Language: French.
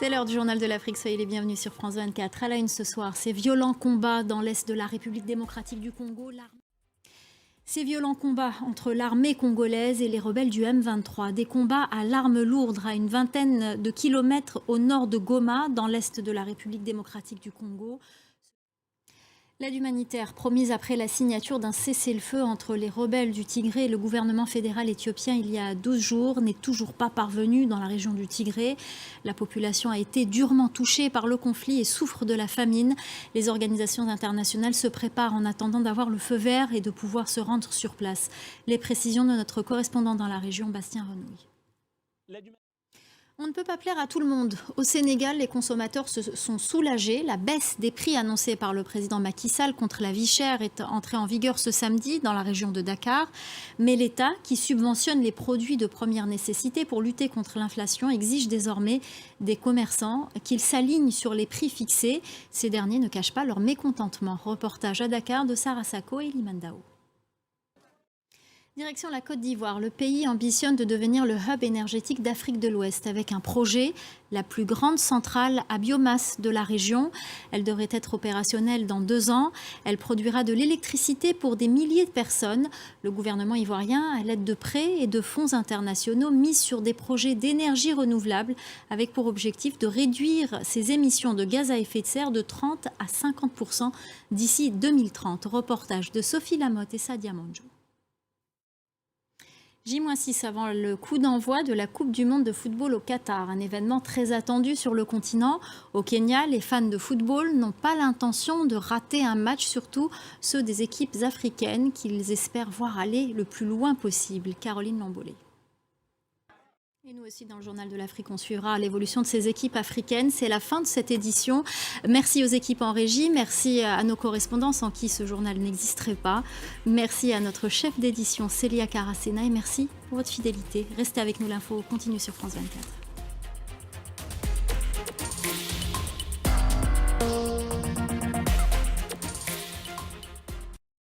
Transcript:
C'est l'heure du journal de l'Afrique, soyez les bienvenus sur France 24. À la une ce soir, ces violents combats dans l'est de la République démocratique du Congo. Ces violents combats entre l'armée congolaise et les rebelles du M23, des combats à l'arme lourde à une vingtaine de kilomètres au nord de Goma, dans l'est de la République démocratique du Congo. L'aide humanitaire promise après la signature d'un cessez-le-feu entre les rebelles du Tigré et le gouvernement fédéral éthiopien il y a 12 jours n'est toujours pas parvenue dans la région du Tigré. La population a été durement touchée par le conflit et souffre de la famine. Les organisations internationales se préparent en attendant d'avoir le feu vert et de pouvoir se rendre sur place. Les précisions de notre correspondant dans la région, Bastien Renouille. On ne peut pas plaire à tout le monde. Au Sénégal, les consommateurs se sont soulagés. La baisse des prix annoncée par le président Macky Sall contre la vie chère est entrée en vigueur ce samedi dans la région de Dakar. Mais l'État, qui subventionne les produits de première nécessité pour lutter contre l'inflation, exige désormais des commerçants qu'ils s'alignent sur les prix fixés. Ces derniers ne cachent pas leur mécontentement. Reportage à Dakar de Sarah Sako et Limandao. Direction la Côte d'Ivoire, le pays ambitionne de devenir le hub énergétique d'Afrique de l'Ouest avec un projet, la plus grande centrale à biomasse de la région. Elle devrait être opérationnelle dans 2 ans. Elle produira de l'électricité pour des milliers de personnes. Le gouvernement ivoirien, à l'aide de prêts et de fonds internationaux, mise sur des projets d'énergie renouvelable avec pour objectif de réduire ses émissions de gaz à effet de serre de 30 à 50% d'ici 2030. Reportage de Sophie Lamotte et Sadia Monjo. J-6 avant le coup d'envoi de la Coupe du monde de football au Qatar, un événement très attendu sur le continent. Au Kenya, les fans de football n'ont pas l'intention de rater un match, surtout ceux des équipes africaines qu'ils espèrent voir aller le plus loin possible. Caroline Lambolé. Et nous aussi, dans le Journal de l'Afrique, on suivra l'évolution de ces équipes africaines. C'est la fin de cette édition. Merci aux équipes en régie, merci à nos correspondants sans qui ce journal n'existerait pas. Merci à notre chef d'édition Célia Caracena et merci pour votre fidélité. Restez avec nous, l'info continue sur France 24.